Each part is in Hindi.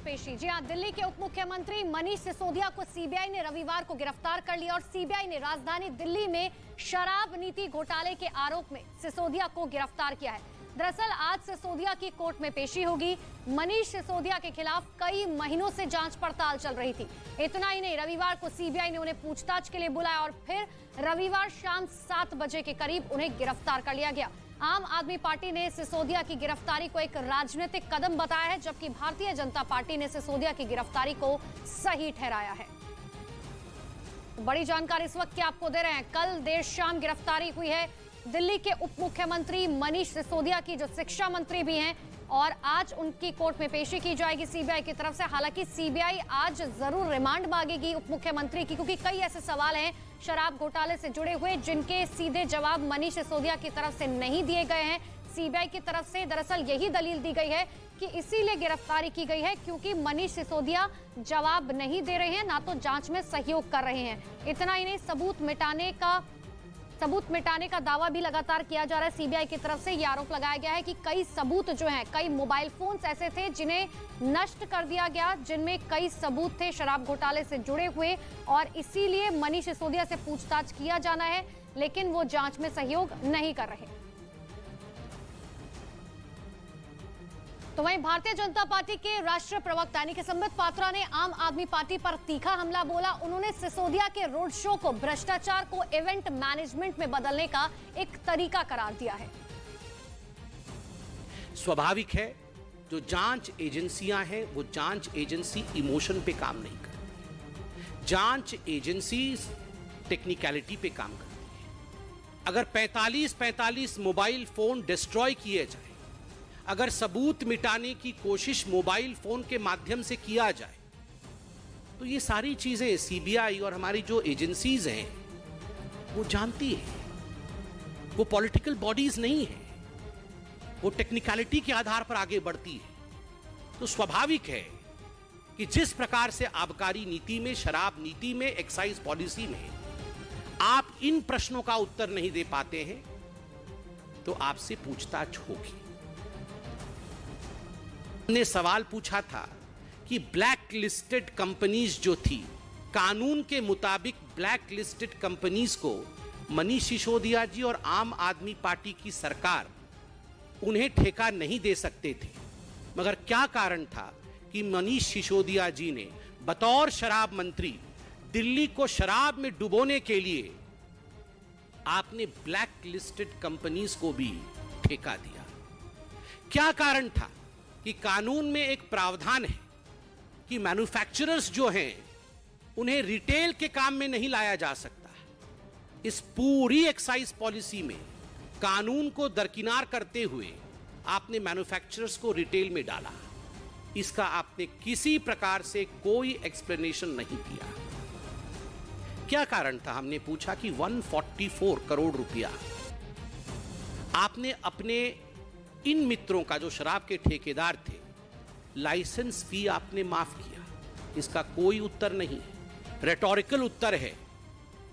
पेशी। जी हां, दिल्ली के उप मुख्यमंत्री मनीष सिसोदिया को सीबीआई ने रविवार को गिरफ्तार कर लिया और सीबीआई ने राजधानी दिल्ली में शराब नीति घोटाले के आरोप में सिसोदिया को गिरफ्तार किया है। दरअसल आज सिसोदिया की कोर्ट में पेशी होगी। मनीष सिसोदिया के खिलाफ कई महीनों से जांच पड़ताल चल रही थी। इतना ही नहीं, रविवार को सीबीआई ने उन्हें पूछताछ के लिए बुलाया और फिर रविवार शाम 7 बजे के करीब उन्हें गिरफ्तार कर लिया गया। आम आदमी पार्टी ने सिसोदिया की गिरफ्तारी को एक राजनीतिक कदम बताया है, जबकि भारतीय जनता पार्टी ने सिसोदिया की गिरफ्तारी को सही ठहराया है। बड़ी जानकारी इस वक्त की आपको दे रहे हैं। कल देर शाम गिरफ्तारी हुई है दिल्ली के उप मुख्यमंत्री मनीष सिसोदिया की, जो शिक्षा मंत्री भी हैं, और आज उनकी कोर्ट में पेशी की जाएगी सीबीआई की तरफ से। हालांकि सीबीआई आज जरूर रिमांड मांगेगी उप मुख्यमंत्री की, क्योंकि कई ऐसे सवाल हैं शराब घोटाले से जुड़े हुए जिनके सीधे जवाब मनीष सिसोदिया की तरफ से नहीं दिए गए हैं। सीबीआई की तरफ से दरअसल यही दलील दी गई है कि इसीलिए गिरफ्तारी की गई है क्योंकि मनीष सिसोदिया जवाब नहीं दे रहे हैं, ना तो जांच में सहयोग कर रहे हैं। इतना ही नहीं, सबूत मिटाने का दावा भी लगातार किया जा रहा है सीबीआई की तरफ से। यह आरोप लगाया गया है कि कई सबूत जो हैं, कई मोबाइल फोन्स ऐसे थे जिन्हें नष्ट कर दिया गया, जिनमें कई सबूत थे शराब घोटाले से जुड़े हुए, और इसीलिए मनीष सिसोदिया से पूछताछ किया जाना है, लेकिन वो जांच में सहयोग नहीं कर रहे। तो वहीं भारतीय जनता पार्टी के राष्ट्रीय प्रवक्ता यानी कि संबित पात्रा ने आम आदमी पार्टी पर तीखा हमला बोला। उन्होंने सिसोदिया के रोड शो को भ्रष्टाचार को इवेंट मैनेजमेंट में बदलने का एक तरीका करार दिया है। स्वाभाविक है, जो जांच एजेंसियां हैं वो जांच एजेंसी इमोशन पे काम नहीं करती, जांच एजेंसी टेक्निकलिटी पे काम करती है। अगर 45 मोबाइल फोन डिस्ट्रॉय किए जाए, अगर सबूत मिटाने की कोशिश मोबाइल फोन के माध्यम से किया जाए, तो ये सारी चीजें सीबीआई और हमारी जो एजेंसीज हैं वो जानती है। वो पॉलिटिकल बॉडीज नहीं है, वो टेक्निकलिटी के आधार पर आगे बढ़ती है। तो स्वाभाविक है कि जिस प्रकार से आबकारी नीति में, शराब नीति में, एक्साइज पॉलिसी में आप इन प्रश्नों का उत्तर नहीं दे पाते हैं, तो आपसे पूछताछ होगी। ने सवाल पूछा था कि ब्लैक लिस्टेड कंपनीज जो थी, कानून के मुताबिक ब्लैक लिस्टेड कंपनीज को मनीष सिसोदिया जी और आम आदमी पार्टी की सरकार उन्हें ठेका नहीं दे सकते थे, मगर क्या कारण था कि मनीष सिसोदिया जी ने बतौर शराब मंत्री दिल्ली को शराब में डुबोने के लिए आपने ब्लैक लिस्टेड कंपनीज को भी ठेका दिया। क्या कारण था कि कानून में एक प्रावधान है कि मैन्युफैक्चरर्स जो हैं उन्हें रिटेल के काम में नहीं लाया जा सकता। इस पूरी एक्साइज पॉलिसी में कानून को दरकिनार करते हुए आपने मैन्युफैक्चरर्स को रिटेल में डाला। इसका आपने किसी प्रकार से कोई एक्सप्लेनेशन नहीं किया। क्या कारण था? हमने पूछा कि 144 करोड़ रुपया आपने अपने इन मित्रों का, जो शराब के ठेकेदार थे, लाइसेंस फी आपने माफ किया। इसका कोई उत्तर नहीं है। रेटोरिकल उत्तर है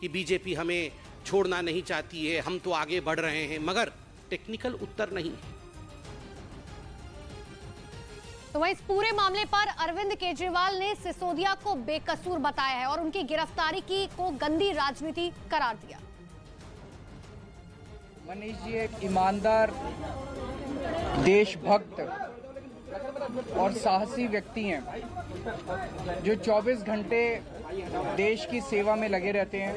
कि बीजेपी हमें छोड़ना नहीं चाहती है, हम तो आगे बढ़ रहे हैं, मगर टेक्निकल उत्तर नहीं है। तो वहीं इस पूरे मामले पर अरविंद केजरीवाल ने सिसोदिया को बेकसूर बताया है और उनकी गिरफ्तारी को गंदी राजनीति करार दिया। मनीष जी एक ईमानदार, देशभक्त और साहसी व्यक्ति हैं जो 24 घंटे देश की सेवा में लगे रहते हैं।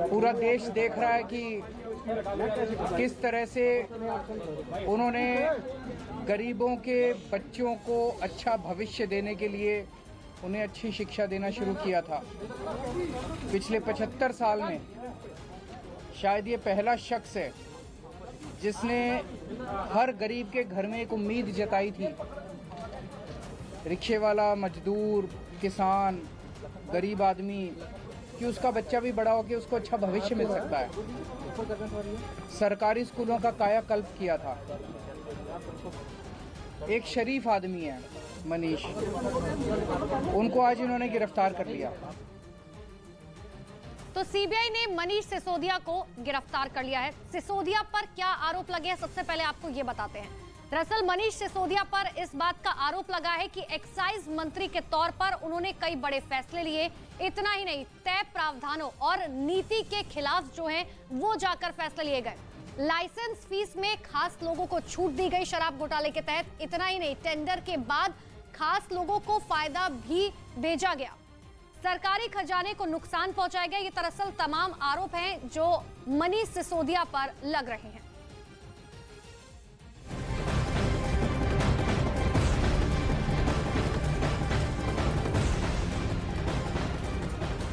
पूरा देश देख रहा है कि किस तरह से उन्होंने गरीबों के बच्चों को अच्छा भविष्य देने के लिए उन्हें अच्छी शिक्षा देना शुरू किया था। पिछले 75 साल में शायद ये पहला शख्स है जिसने हर गरीब के घर में एक उम्मीद जताई थी। रिक्शे वाला, मजदूर, किसान, गरीब आदमी, कि उसका बच्चा भी बड़ा होकर उसको अच्छा भविष्य मिल सकता है। सरकारी स्कूलों का कायाकल्प किया था। एक शरीफ आदमी है मनीष, उनको आज इन्होंने गिरफ्तार कर लिया। तो सीबीआई ने मनीष सिसोदिया को गिरफ्तार कर लिया है। सिसोदिया पर क्या आरोप लगे हैं, सबसे पहले आपको ये बताते हैं। दरअसल मनीष सिसोदिया पर इस बात का आरोप लगा है कि एक्साइज मंत्री के तौर पर उन्होंने कई बड़े फैसले लिए। इतना ही नहीं, तय प्रावधानों और नीति के खिलाफ जो है वो जाकर फैसले लिए गए। लाइसेंस फीस में खास लोगों को छूट दी गई शराब घोटाले के तहत। इतना ही नहीं, टेंडर के बाद खास लोगों को फायदा भी भेजा गया। सरकारी खजाने को नुकसान पहुंचाया गया। ये दरअसल तमाम आरोप हैं जो मनीष सिसोदिया पर लग रहे हैं।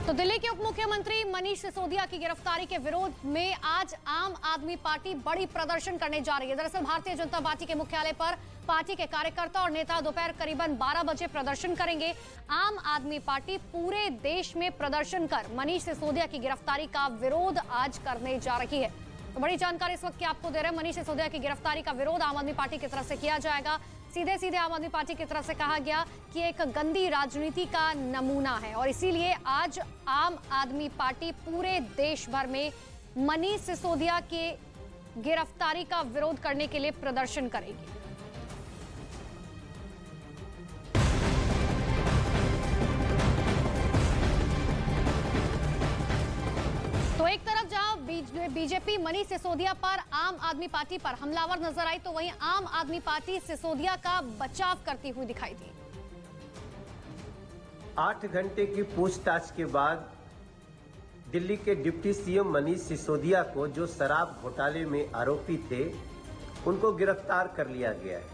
तो दिल्ली के उप मुख्यमंत्री मनीष सिसोदिया की गिरफ्तारी के विरोध में आज आम आदमी पार्टी बड़ी प्रदर्शन करने जा रही है। दरअसल भारतीय जनता पार्टी के मुख्यालय पर पार्टी के कार्यकर्ता और नेता दोपहर करीबन 12 बजे प्रदर्शन करेंगे। आम आदमी पार्टी पूरे देश में प्रदर्शन कर मनीष सिसोदिया की गिरफ्तारी का विरोध आज करने जा रही है। तो बड़ी जानकारी इस वक्त की आपको दे रहे हैं। मनीष सिसोदिया की गिरफ्तारी का विरोध आम आदमी पार्टी की तरफ से किया जाएगा। सीधे सीधे आम आदमी पार्टी की तरफ से कहा गया कि एक गंदी राजनीति का नमूना है और इसीलिए आज आम आदमी पार्टी पूरे देश भर में मनीष सिसोदिया के गिरफ्तारी का विरोध करने के लिए प्रदर्शन करेगी। तो एक तरफ जहां बीजेपी मनीष सिसोदिया पर आम आदमी पार्टी पर हमलावर नजर आई, तो वहीं आम आदमी पार्टी सिसोदिया का बचाव करती हुई दिखाई दी। 8 घंटे की पूछताछ के बाद दिल्ली के डिप्टी सीएम मनीष सिसोदिया को, जो शराब घोटाले में आरोपी थे, उनको गिरफ्तार कर लिया गया है।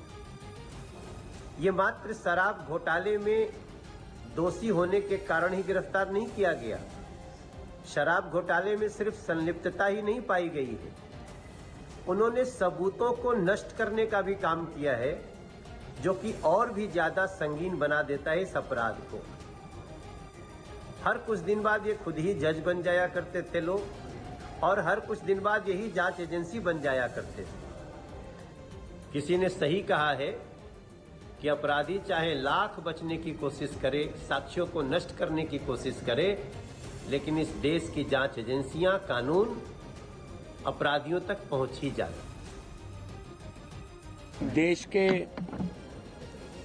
ये मात्र शराब घोटाले में दोषी होने के कारण ही गिरफ्तार नहीं किया गया। शराब घोटाले में सिर्फ संलिप्तता ही नहीं पाई गई है, उन्होंने सबूतों को नष्ट करने का भी काम किया है, जो कि और भी ज्यादा संगीन बना देता है इस अपराध को। हर कुछ दिन बाद ये खुद ही जज बन जाया करते थे लोग, और हर कुछ दिन बाद यही जांच एजेंसी बन जाया करते थे। किसी ने सही कहा है कि अपराधी चाहे लाख बचने की कोशिश करे, साक्ष्यों को नष्ट करने की कोशिश करे, लेकिन इस देश की जांच एजेंसियां, कानून अपराधियों तक पहुंच ही जाए। देश के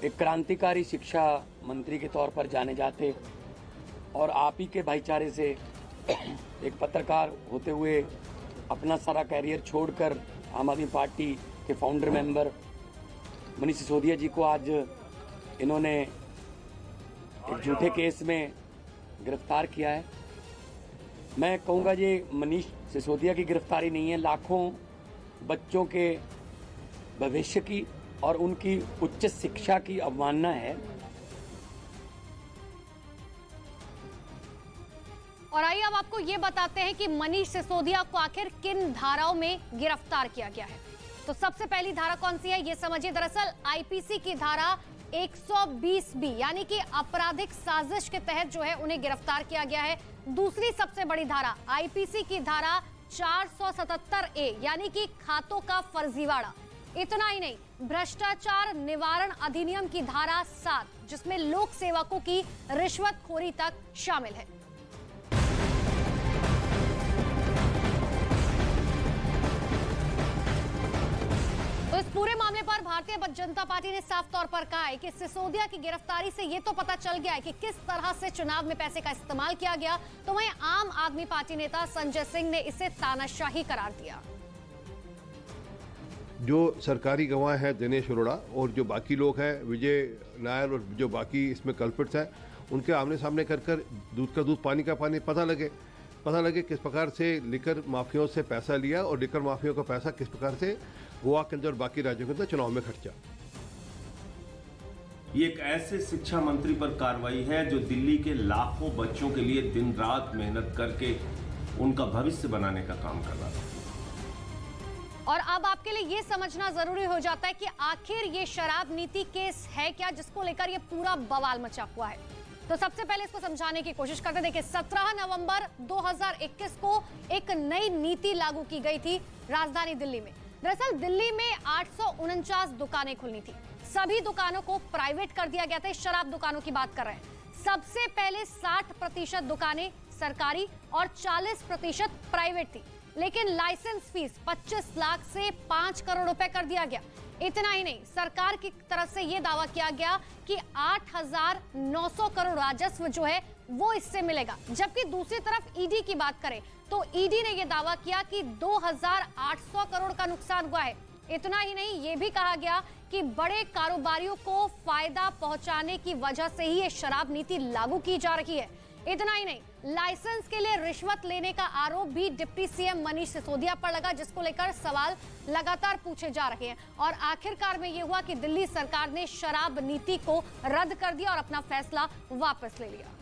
एक क्रांतिकारी शिक्षा मंत्री के तौर पर जाने जाते और आप ही के भाईचारे से एक पत्रकार होते हुए अपना सारा कैरियर छोड़कर आम आदमी पार्टी के फाउंडर मेंबर मनीष सिसोदिया जी को आज इन्होंने एक झूठे केस में गिरफ्तार किया है। मैं कहूँगा ये मनीष सिसोदिया की गिरफ्तारी नहीं है, लाखों बच्चों के भविष्य की और उनकी उच्च शिक्षा की अवमानना है। और आइए अब आपको ये बताते हैं कि मनीष सिसोदिया को आखिर किन धाराओं में गिरफ्तार किया गया है। तो सबसे पहली धारा कौन सी है ये समझिए। दरअसल आईपीसी की धारा 120B यानी कि आपराधिक साजिश के तहत जो है उन्हें गिरफ्तार किया गया है। दूसरी सबसे बड़ी धारा आईपीसी की धारा 477A यानी कि खातों का फर्जीवाड़ा। इतना ही नहीं, भ्रष्टाचार निवारण अधिनियम की धारा 7 जिसमें लोक सेवकों की रिश्वतखोरी तक शामिल है। तो इस पूरे मामले पर भारतीय जनता पार्टी ने साफ तौर पर कहा है कि सिसोदिया की गिरफ्तारी से ये तो पता चल गया है कि किस तरह से चुनाव में पैसे का इस्तेमाल किया गया। तो वहीं आम आदमी पार्टी नेता संजय सिंह ने इसे तानाशाही करार दिया। जो सरकारी गवाह हैं दिनेश अरोड़ा और जो बाकी लोग हैं विजय नायर और जो बाकी इसमें कल्पिट्स हैं, उनके आमने सामने कर दूध का दूध पानी का पानी पता लगे किस प्रकार से लिकर माफियाओं से पैसा लिया और लिकर माफियाओं का पैसा किस प्रकार से गोवा के अंदर और बाकी राज्यों के अंदर चुनाव में खर्चा। ये एक ऐसे शिक्षा मंत्री पर कार्रवाई है जो दिल्ली के लाखों बच्चों के लिए दिन रात मेहनत करके उनका भविष्य बनाने का काम कर रहा था। और अब आपके लिए ये समझना जरूरी हो जाता है कि आखिर ये शराब नीति केस है क्या जिसको लेकर ये पूरा बवाल मचा हुआ है। तो सबसे पहले इसको समझाने की कोशिश करते। देखिए, 17 नवंबर 2021 को एक नई नीति लागू की गई थी राजधानी दिल्ली में। दरअसल दिल्ली में 849 दुकानें खुलनी थी, सभी दुकानों को प्राइवेट कर दिया गया था। शराब दुकानों की बात कर रहे हैं। सबसे पहले 60% दुकानें सरकारी और 40% प्राइवेट थी, लेकिन लाइसेंस फीस 25 लाख से 5 करोड़ रुपए कर दिया गया। इतना ही नहीं, सरकार की तरफ से यह दावा किया गया कि 8,900 करोड़ राजस्व जो है वो इससे मिलेगा, जबकि दूसरी तरफ ईडी की बात करें तो ईडी ने यह दावा किया कि 2,800 करोड़ का नुकसान हुआ है। इतना ही नहीं, यह भी कहा गया कि बड़े कारोबारियों को फायदा पहुंचाने की वजह से ही ये शराब नीति लागू की जा रही है। इतना ही नहीं, लाइसेंस के लिए रिश्वत लेने का आरोप भी डिप्टी सीएम मनीष सिसोदिया पर लगा, जिसको लेकर सवाल लगातार पूछे जा रहे हैं। और आखिरकार में यह हुआ कि दिल्ली सरकार ने शराब नीति को रद्द कर दिया और अपना फैसला वापस ले लिया।